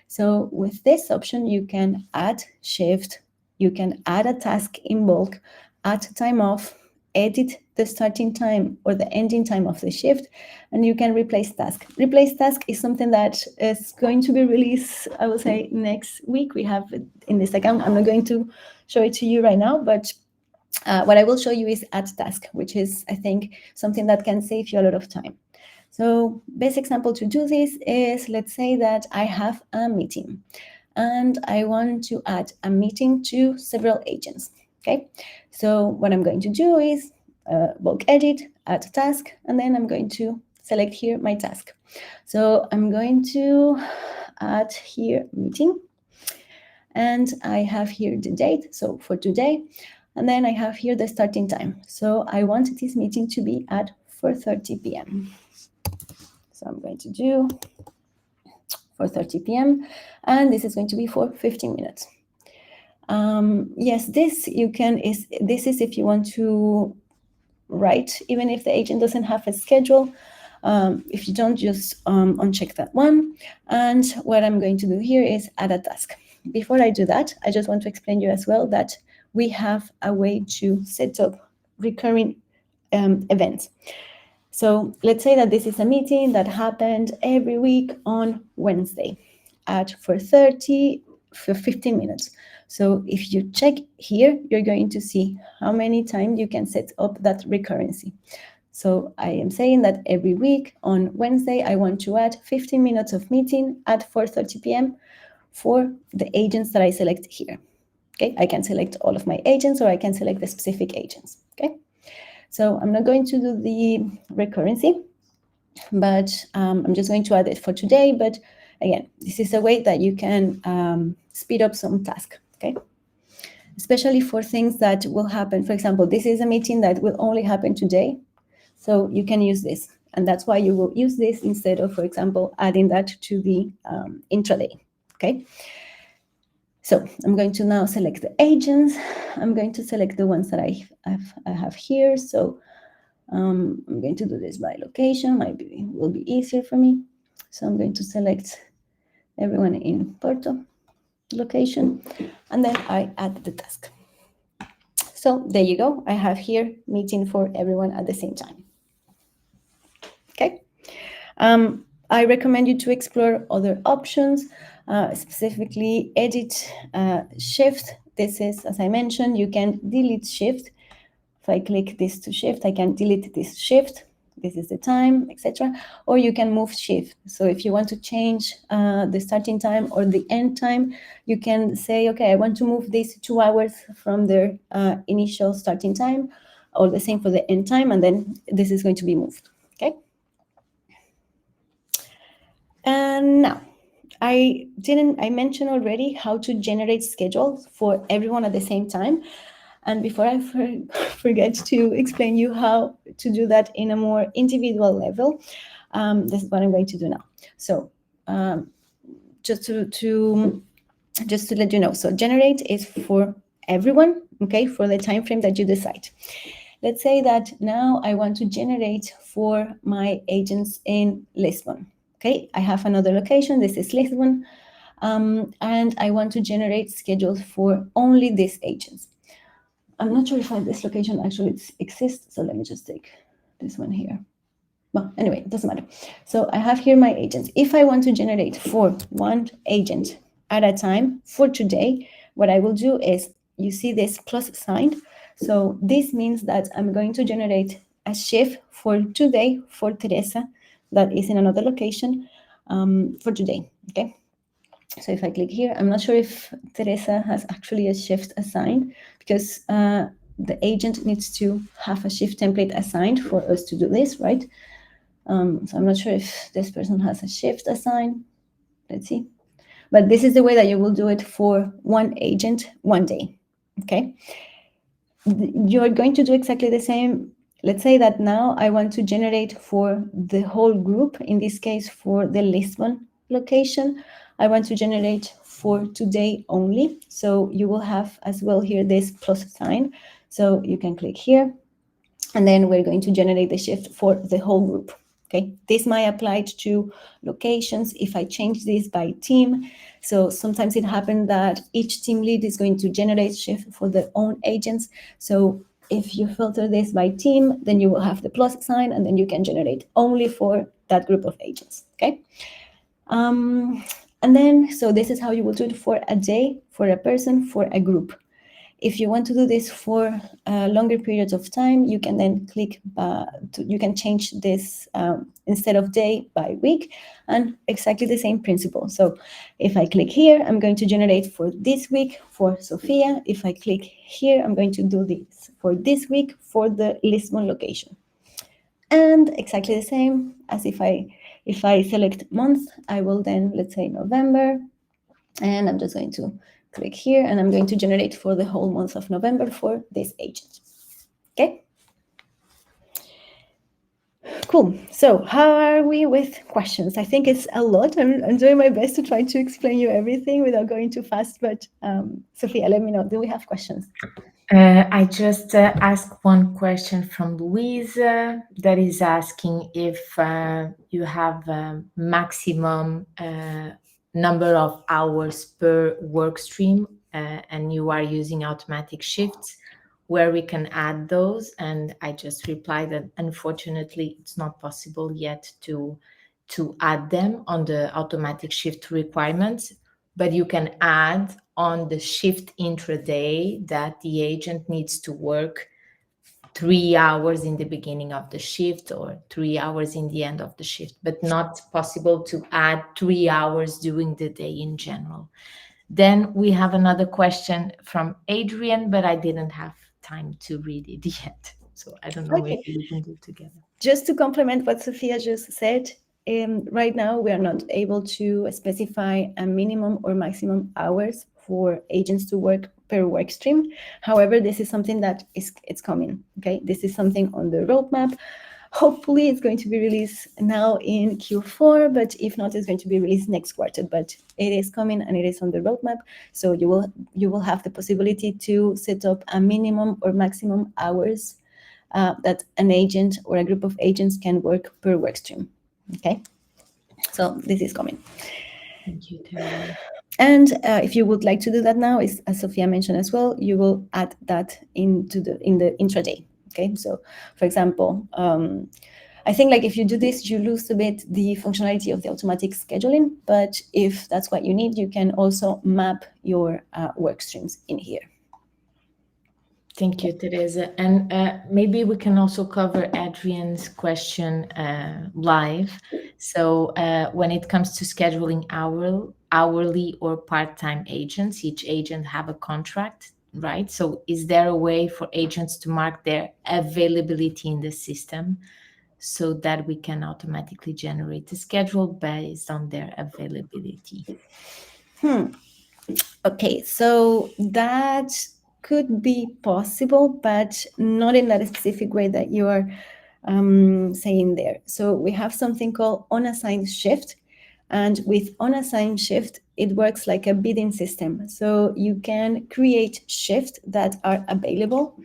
So with this option, you can add shift, you can add a task in bulk, add time off, edit the starting time or the ending time of the shift, and you can replace task. Replace task is something that is going to be released, I will say, next week. We have it in this account. I'm not going to show it to you right now, but what I will show you is add task, which is, I think, something that can save you a lot of time. So best example to do this is, let's say that I have a meeting and I want to add a meeting to several agents, okay? So what I'm going to do is bulk edit, add task, and then I'm going to select here my task. So I'm going to add here meeting, and I have here the date. So for today, And then I have here the starting time. So I want this meeting to be at 4:30 p.m. So I'm going to do 4:30 p.m. and this is going to be for 15 minutes. Yes, this is if you want to write, even if the agent doesn't have a schedule. If you don't, just uncheck that one. And what I'm going to do here is add a task. Before I do that, I just want to explain you as well that we have a way to set up recurring events. So let's say that this is a meeting that happened every week on Wednesday at 4:30 for 15 minutes. So if you check here, you're going to see how many times you can set up that recurrency. So I am saying that every week on Wednesday, I want to add 15 minutes of meeting at 4:30 p.m. for the agents that I select here. Okay, I can select all of my agents or I can select the specific agents. Okay, so I'm not going to do the recurrency, but I'm just going to add it for today. But again, this is a way that you can speed up some tasks. Okay, especially for things that will happen. For example, this is a meeting that will only happen today. So you can use this. And that's why you will use this instead of, for example, adding that to the intraday. Okay. So I'm going to now select the agents. I'm going to select the ones that I have here. So I'm going to do this by location. Maybe will be easier for me. So I'm going to select everyone in Porto location, and then I add the task. So there you go. I have here meeting for everyone at the same time. Okay. I recommend you to explore other options, specifically edit shift. This is, as I mentioned, you can delete shift. If I click this to shift, I can delete this shift. This is the time, etc. Or you can move shift. So if you want to change the starting time or the end time, you can say, okay, I want to move this 2 hours from their initial starting time, or the same for the end time, and then this is going to be moved. Okay. And now, I mentioned already how to generate schedules for everyone at the same time. And before I forget to explain you how to do that in a more individual level, this is what I'm going to do now. So just to let you know, so generate is for everyone, okay, for the time frame that you decide. Let's say that now I want to generate for my agents in Lisbon. Okay, I have another location. This is Lisbon, and I want to generate schedules for only these agents. I'm not sure if this location actually exists, so let me just take this one here. Well, anyway, it doesn't matter. So I have here my agents. If I want to generate for one agent at a time for today, what I will do is, you see this plus sign. So this means that I'm going to generate a shift for today for Teresa that is in another location for today. Okay. So if I click here, I'm not sure if Teresa has actually a shift assigned, because the agent needs to have a shift template assigned for us to do this, right? So I'm not sure if this person has a shift assigned. Let's see. But this is the way that you will do it for one agent one day. Okay. You're going to do exactly the same. Let's say that now I want to generate for the whole group, in this case for the Lisbon location. I want to generate for today only. So you will have as well here this plus sign. So you can click here, and then we're going to generate the shift for the whole group. Okay, this might apply to locations if I change this by team. So sometimes it happens that each team lead is going to generate shift for their own agents. So if you filter this by team, then you will have the plus sign, and then you can generate only for that group of agents. Okay. And then, so this is how you will do it for a day, for a person, for a group. If you want to do this for longer periods of time, you can then click, you can change this instead of day by week, and exactly the same principle. So if I click here, I'm going to generate for this week for Sofia. If I click here, I'm going to do this for this week for the Lisbon location. And exactly the same as if I select month, I will then, let's say November, and I'm just going to click here, and I'm going to generate for the whole month of November for this agent. Okay. Cool. So how are we with questions? I think it's a lot. I'm doing my best to try to explain you everything without going too fast. But Sophia, let me know. Do we have questions? I just asked one question from Louise that is asking if you have a maximum number of hours per work stream and you are using automatic shifts where we can add those. And I just replied that unfortunately it's not possible yet to add them on the automatic shift requirements, but you can add on the shift intraday that the agent needs to work 3 hours in the beginning of the shift or 3 hours in the end of the shift, but not possible to add 3 hours during the day in general. Then we have another question from Adrian, but I didn't have time to read it yet. So I don't know, Okay. maybe we can do it together. Just to complement what Sophia just said, right now we are not able to specify a minimum or maximum hours for agents to work per work stream. However, this is something that it's coming. Okay, this is something on the roadmap. Hopefully, it's going to be released now in Q4, but if not, it's going to be released next quarter. But it is coming and it is on the roadmap. So you will have the possibility to set up a minimum or maximum hours that an agent or a group of agents can work per work stream. Okay, so this is coming. Thank you, Teresa. And if you would like to do that now, as Sophia mentioned as well, you will add that in the intraday. Okay, so for example, I think like if you do this, you lose a bit the functionality of the automatic scheduling. But if that's what you need, you can also map your work streams in here. Thank you, Teresa. And maybe we can also cover Adrian's question live. So when it comes to scheduling hourly or part-time agents, each agent have a contract, right? So is there a way for agents to mark their availability in the system so that we can automatically generate a schedule based on their availability? Okay, so that could be possible, but not in that specific way that you are saying there. So we have something called unassigned shift. And with unassigned shift, it works like a bidding system. So you can create shifts that are available,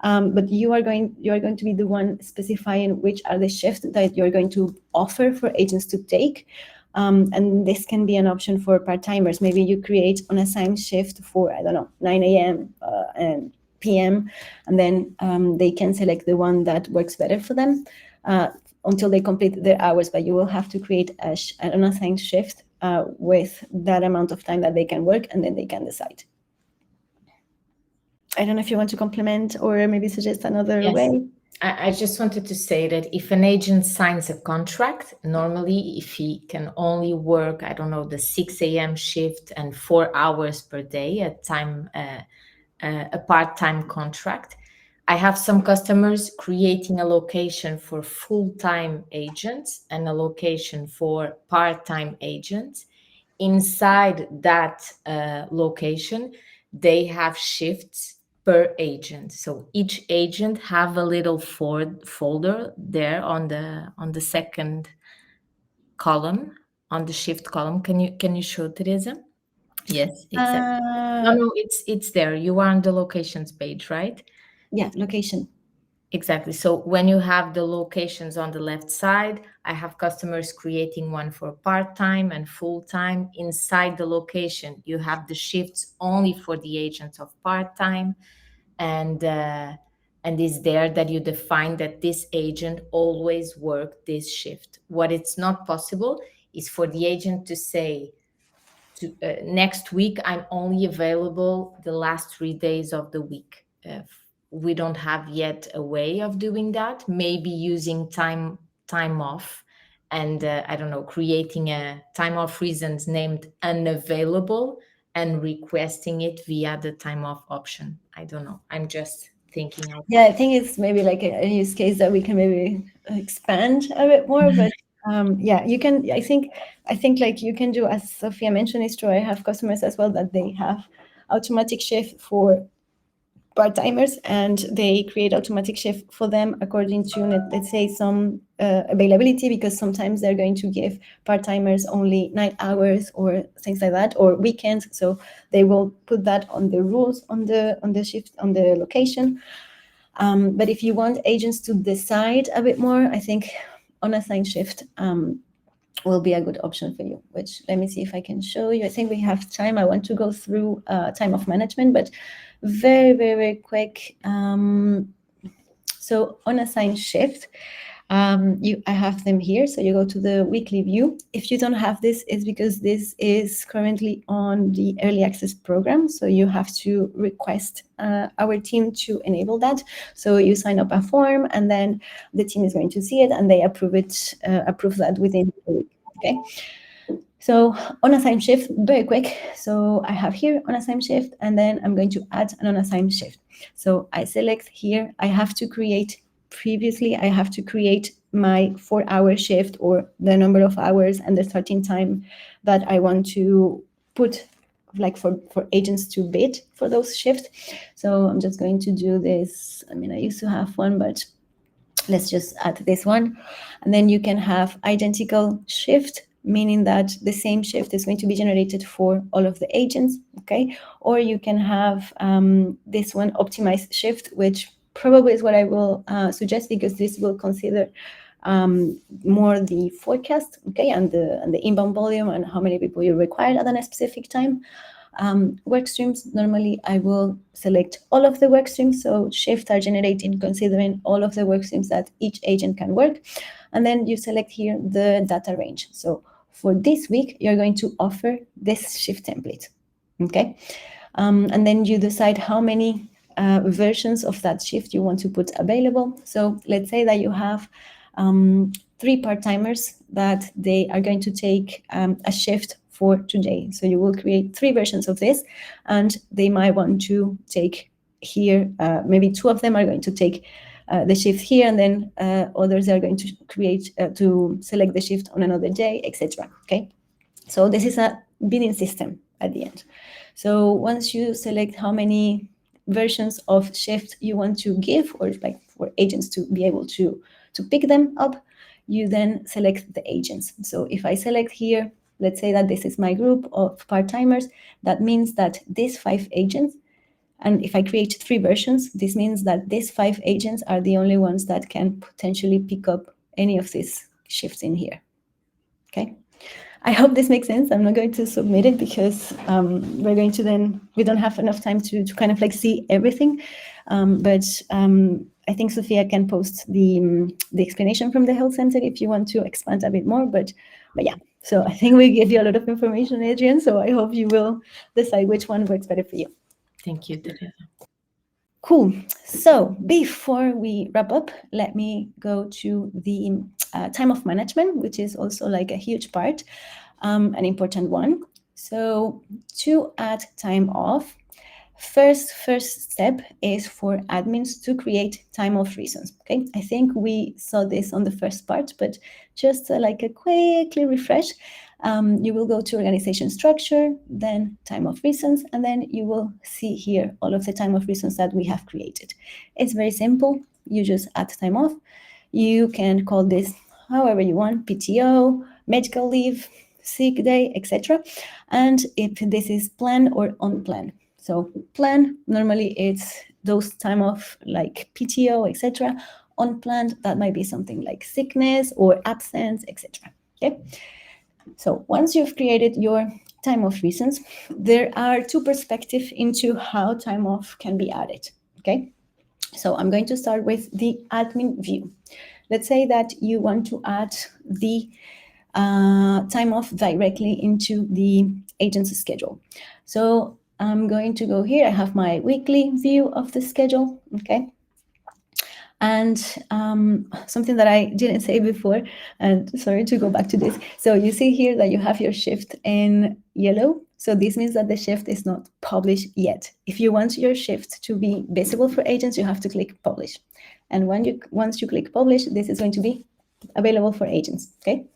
but you are going to be the one specifying which are the shifts that you're going to offer for agents to take. And this can be an option for part-timers. Maybe you create an assigned shift for, I don't know, 9 a.m. And p.m. And then they can select the one that works better for them until they complete their hours. But you will have to create an assigned shift with that amount of time that they can work, and then they can decide. I don't know if you want to complement or maybe suggest another way. I just wanted to say that if an agent signs a contract, normally if he can only work, I don't know, the 6 a.m. shift and 4 hours per day at time, a part-time contract. I have some customers creating a location for full-time agents and a location for part-time agents. Inside that location, they have shifts per agent. So each agent have a little folder there on the second column, on the shift column. Can you show, Teresa? Yes, exactly. No, it's there. You are on the locations page, right? Yeah, location. Exactly. So when you have the locations on the left side, I have customers creating one for part-time and full-time. Inside the location, you have the shifts only for the agents of part-time, and is there that you define that this agent always work this shift. What it's not possible is for the agent to say, next week I'm only available the last 3 days of the week. We don't have yet a way of doing that. Maybe using time off, and I don't know, creating a time off reasons named unavailable and requesting it via the time off option. I don't know. I'm just thinking out. Yeah, I think it's maybe like a use case that we can maybe expand a bit more, but yeah, you can. I think like you can do, as Sophia mentioned, is true. I have customers as well that they have automatic shift for part-timers, and they create automatic shift for them according to, let's say, some availability, because sometimes they're going to give part-timers only 9 hours or things like that, or weekends. So they will put that on the rules on the shift on the location. But if you want agents to decide a bit more, I think unassigned shift will be a good option for you, which let me see if I can show you. I think we have time. I want to go through time of management, but very, very, very quick. So unassigned shift, I have them here. So you go to the weekly view. If you don't have this, it's because this is currently on the early access program. So you have to request our team to enable that. So you sign up a form, and then the team is going to see it, and they approve that within a week. Okay. So unassigned shift, very quick. So I have here unassigned shift, and then I'm going to add an unassigned shift. So I select here, I have to create my 4-hour shift, or the number of hours and the starting time that I want to put, like for agents to bid for those shifts. So I'm just going to do this. I mean, I used to have one, but let's just add this one. And then you can have identical shift, meaning that the same shift is going to be generated for all of the agents, okay? Or you can have this one, optimized shift, which probably is what I will suggest, because this will consider more the forecast, okay, and the inbound volume and how many people you require at a specific time. Work streams, normally I will select all of the work streams, so shifts are generated considering all of the work streams that each agent can work. And then you select here the data range. So for this week, you're going to offer this shift template, okay? And then you decide how many versions of that shift you want to put available. So let's say that you have 3 part-timers that they are going to take a shift for today. So you will create 3 versions of this, and they might want to take here, maybe 2 of them are going to take the shift here, and then others are going to to select the shift on another day, etc. Okay, so this is a bidding system at the end. So once you select how many versions of shift you want to give, or like for agents to be able to pick them up, you then select the agents. So if I select here, let's say that this is my group of part-timers, that means that these 5 agents, and if I create 3 versions, this means that these 5 agents are the only ones that can potentially pick up any of these shifts in here. Okay. I hope this makes sense. I'm not going to submit it because we don't have enough time to kind of like see everything. But I think Sophia can post the explanation from the health center if you want to expand a bit more. But yeah, so I think we gave you a lot of information, Adrian. So I hope you will decide which one works better for you. Thank you, Teresa. Cool. So before we wrap up, let me go to the time of management, which is also like a huge part, an important one. So to add time off, first step is for admins to create time off reasons. Okay, I think we saw this on the first part, but just like a quickly refresh. You will go to organization structure, then time off reasons, and then you will see here all of the time off reasons that we have created. It's very simple. You just add time off. You can call this however you want, PTO, medical leave, sick day, etc. And if this is planned or unplanned. So plan, normally it's those time off like PTO, etc. Unplanned, that might be something like sickness or absence, etc. Okay. So once you've created your time off reasons, there are 2 perspectives into how time off can be added. Okay. So I'm going to start with the admin view. Let's say that you want to add the time off directly into the agent's schedule. So I'm going to go here. I have my weekly view of the schedule. Okay. And something that I didn't say before, and sorry to go back to this. So you see here that you have your shift in yellow. So this means that the shift is not published yet. If you want your shift to be visible for agents, you have to click publish. And once you click publish, this is going to be available for agents. Okay.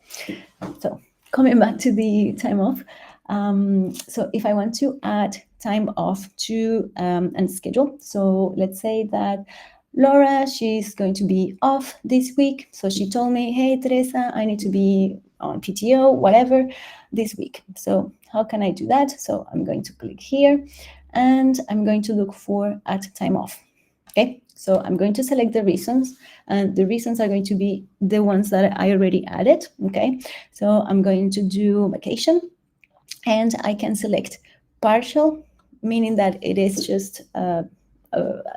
So coming back to the time off, So if I want to add time off to and schedule, so let's say that Laura, she's going to be off this week. So she told me, hey, Teresa, I need to be on PTO, whatever, this week. So how can I do that? So I'm going to click here and I'm going to look for add time off. Okay, so I'm going to select the reasons, and the reasons are going to be the ones that I already added. Okay, so I'm going to do vacation, and I can select partial, meaning that it is just a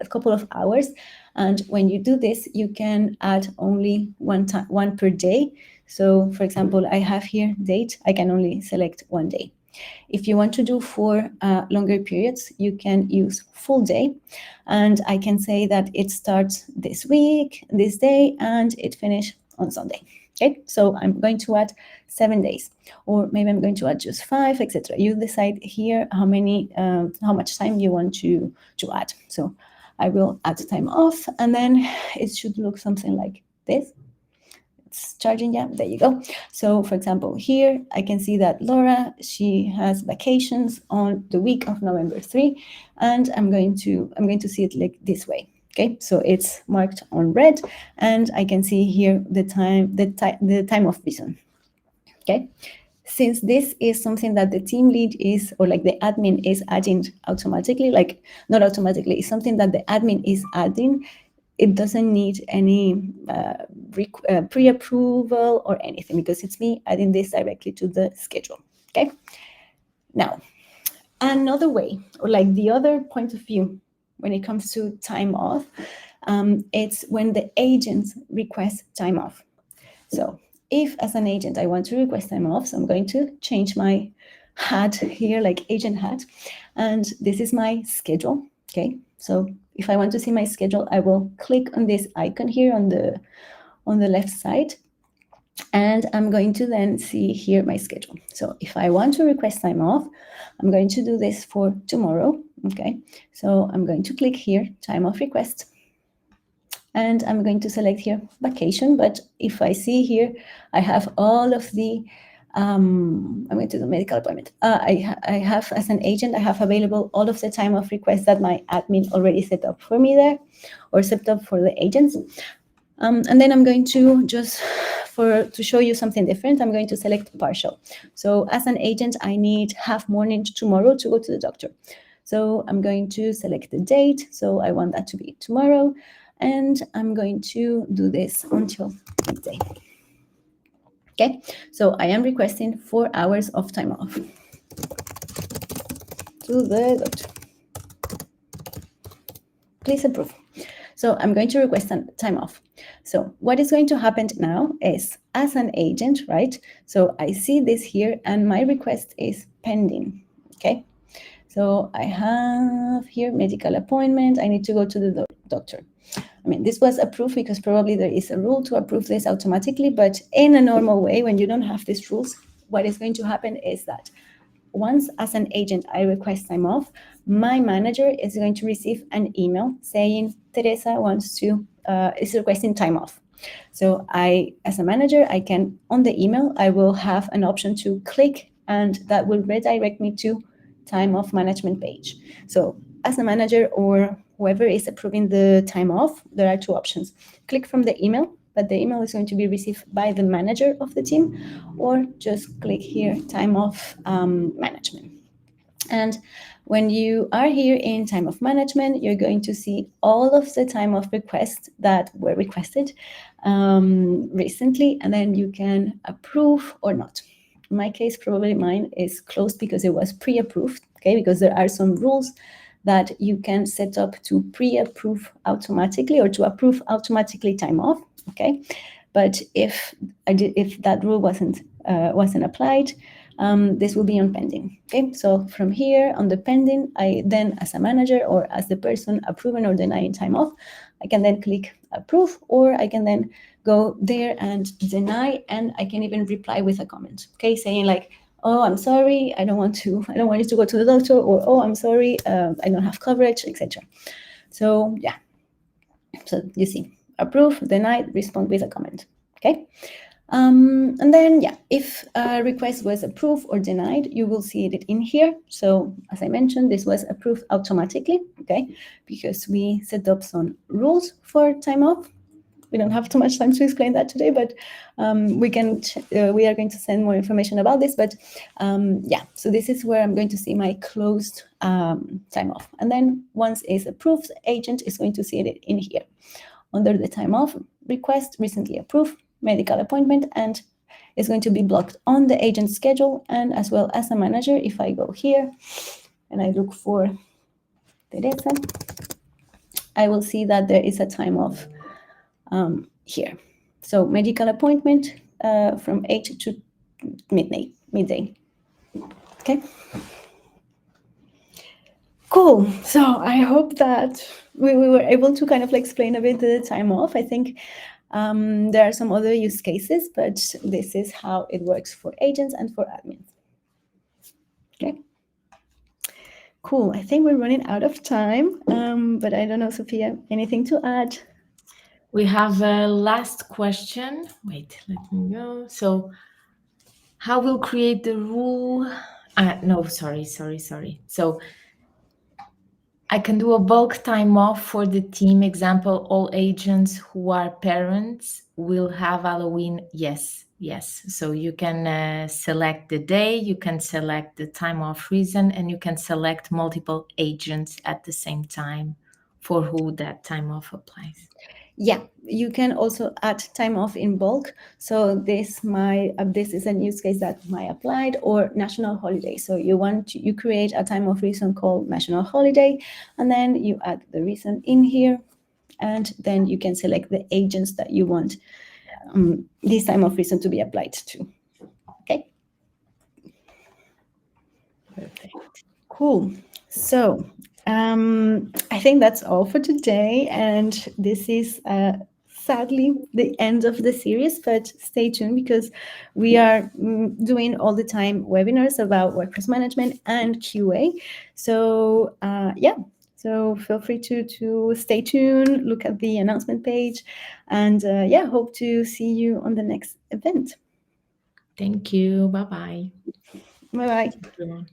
couple of hours. And when you do this, you can add only one per day. So for example, I have here date, I can only select one day. If you want to do for longer periods, you can use full day. And I can say that it starts this week, this day, and it finishes on Sunday. Okay, so I'm going to add 7 days, or maybe I'm going to add just 5, etc. You decide here how much time you want to add. So I will add time off, and then it should look something like this. It's charging, yeah, there you go. So for example, here I can see that Laura, she has vacations on the week of November 3, and I'm going to see it like this way. Okay, so it's marked on red, and I can see here the time of reason. Okay, since this is something that the team lead is, or like the admin is adding automatically, like not automatically, it's something that the admin is adding. It doesn't need any pre-approval or anything, because it's me adding this directly to the schedule. Okay. Now, another way, or like the other point of view when it comes to time off, it's when the agent requests time off. So if as an agent I want to request time off, so I'm going to change my hat here, like agent hat, and this is my schedule. Okay, so if I want to see my schedule, I will click on this icon here on the left side, and I'm going to then see here my schedule. So if I want to request time off, I'm going to do this for tomorrow. Okay, so I'm going to click here, time off request, and I'm going to select here vacation. But if I see here, I have all of the I'm going to do medical appointment. I have, as an agent, I have available all of the time of requests that my admin already set up for me there, or set up for the agents. And then I'm going to just, to show you something different, I'm going to select partial. So as an agent, I need half morning tomorrow to go to the doctor. So I'm going to select the date. So I want that to be tomorrow. And I'm going to do this until midday. Okay, so I am requesting 4 hours of time off to the doctor. Please approve. So I'm going to request time off. So what is going to happen now is, as an agent, right? So I see this here, and my request is pending. Okay, so I have here medical appointment. I need to go to the doctor. I mean, this was approved because probably there is a rule to approve this automatically, but in a normal way, when you don't have these rules, what is going to happen is that once, as an agent, I request time off, my manager is going to receive an email saying Teresa is requesting time off. So I, as a manager, I can, on the email, I will have an option to click, and that will redirect me to time off management page. So as a manager or whoever is approving the time off, there are two options. Click from the email, but the email is going to be received by the manager of the team, or just click here, time off management. And when you are here in time of management, you're going to see all of the time of requests that were requested recently, and then you can approve or not. In my case, probably mine is closed because it was pre-approved, okay, because there are some rules that you can set up to pre-approve automatically, or to approve automatically time off, okay? But if that rule wasn't applied, this will be on pending. Okay, so from here on the pending, I then, as a manager or as the person approving or denying time off, I can then click approve, or I can then go there and deny, and I can even reply with a comment. Okay, saying like, oh, I'm sorry, I don't want you to go to the doctor, or oh, I'm sorry, I don't have coverage, etc. So yeah, so you see, approve, deny, respond with a comment. Okay. And then, yeah, if a request was approved or denied, you will see it in here. So as I mentioned, this was approved automatically, okay, because we set up some rules for time off. We don't have too much time to explain that today, but we are going to send more information about this. But yeah, so this is where I'm going to see my closed time off. And then once it's approved, the agent is going to see it in here under the time off request, recently approved, medical appointment, and it's going to be blocked on the agent schedule. And as well as a manager, if I go here and I look for Teresa, I will see that there is a time off here. So medical appointment from 8 to midday. Okay. Cool. So I hope that we were able to kind of like explain a bit the time off. I think there are some other use cases, but this is how it works for agents and for admins. Okay. Cool. I think we're running out of time, but I don't know, Sophia, anything to add? We have a last question. Wait, let me go. So, how will create the rule? No, sorry. So, I can do a bulk time off for the team. Example, all agents who are parents will have Halloween. Yes. So you can select the day, you can select the time off reason, and you can select multiple agents at the same time for who that time off applies. Yeah, you can also add time off in bulk. So this is a use case that might applied, or national holiday. So you create a time off reason called national holiday, and then you add the reason in here, and then you can select the agents that you want this time off reason to be applied to. Okay. Perfect. Cool. So I think that's all for today, and this is sadly the end of the series. But stay tuned, because we are doing all the time webinars about workforce management and QA. So yeah. So feel free to stay tuned, look at the announcement page, and yeah, hope to see you on the next event. Thank you. Bye bye. Bye bye. Everyone.